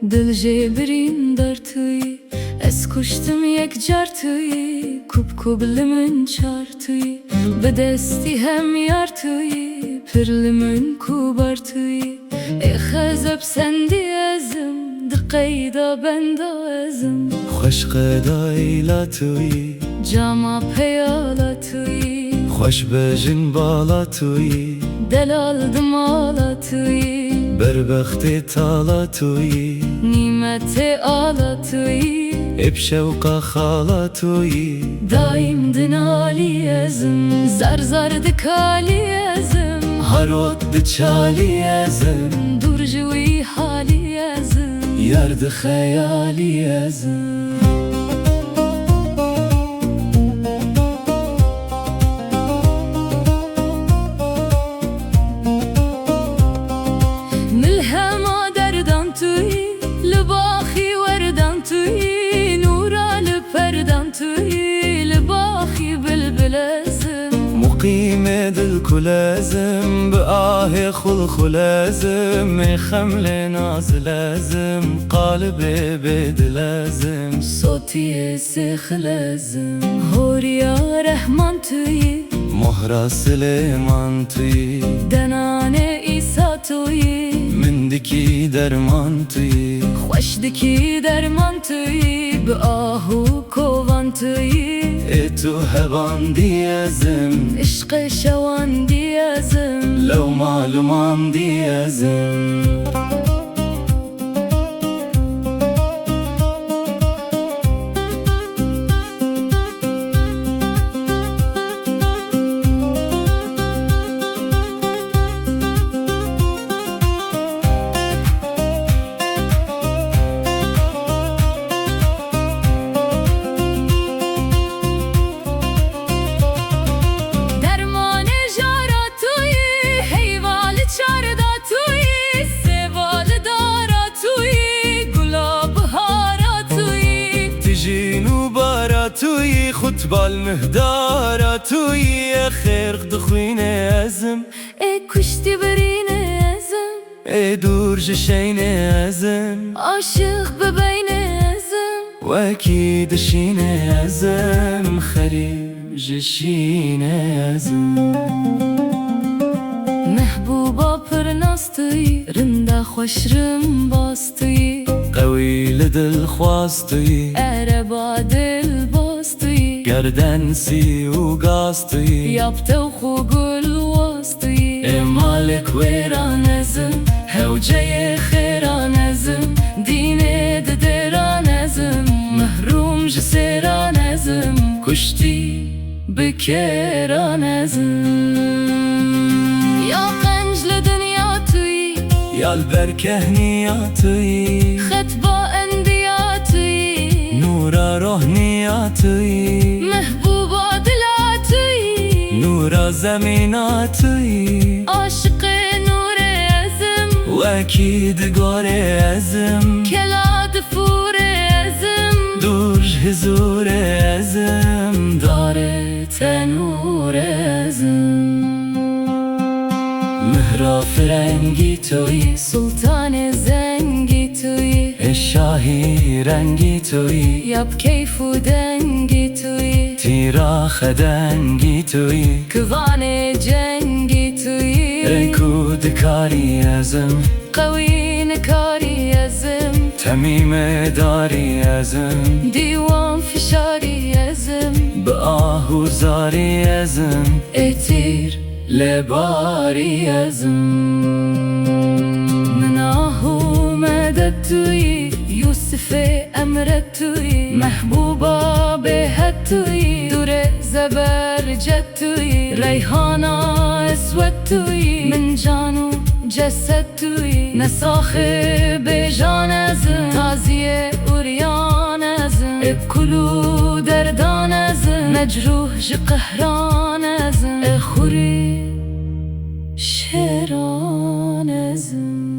دل جبرین در توی از کشتم یک جر توی کوب لمن چار توی به دستی هم یار توی پر لمن کوبار توی ای خزب سندی ازم دقیدا بندا ازم خوش قدایلا توی جاما پیالا توی خوش بجن بالا توی دل aldım ağla توی بربخت تالا توی نیمت ağla توی اب شوق خالا توی دایم دنالی ازم زر دکالی ازم هروت دچالی ازم دور جوی حالی ازم يرد خيالي ازم ملهما دردان توی لباخی وردان توی نورا لپردان توی لباخی بلبل ازم مقيم دل كلازم بآه خل لازم خمل ناز لازم قلبي بيد لازم صوتي سخ لازم هوريا رحمان توی مهرة سليمان توي دنانه ایسا توی من دكي درمان توي خوش دکی درمان توی به آهو کوان توی اتو هبان ديازم عشق شوان دیازم لو معلومان ديازم درمان جارا توی حیوال چاردا توی سوال دارا توی گلاب هارا توی تجينو بارا توي خطبة المهدارة توي خير دخوين ازم ای کشتی برین ازم اي دور جشين ازم عاشق ببین ازم واكيد شين ازم خريج شين ازم محبوبا پرناستوی رنده خوش رم باستوی قوي لدل خواستوي عربا دل باستوی گردن سی و قاستوي یابتو خو گل واستوی ای مالک ویران ازم هوجه خیران ازم دینه دران ازم محروم جسیران ازم کشتی بکران ازم یا قنج لدنیا توی يا البركه توي خط با اندیا توی نورا روحنيا توي محبوبا دلا توی نورا زمينا توي عاشق نور ازم واكيد قوري ازم کلا دفور ازم دورج هزور ازم داره تنور ازم مهرا فرنگی توی سلطان زنگی توی الشاهی رنگی توی یاب کیف و دنگی توی تیرا خدنگی توی کوان جنگی توی رکود کاری ازم قوی نکاری ازم تمیم داری ازم دیوان فشاری ازم بآهو زاری ازم اتیر لباری ازم من آهو مدد توی یوسف امرت توی محبوبا بهت توی دور زبرجد توی ریحانا اسود توی من جانو جسد توی نساخ بجان ازم تازیه اوریان ازم اکلو دردان ازم مجروح قهران ازم اخوری شیران ازم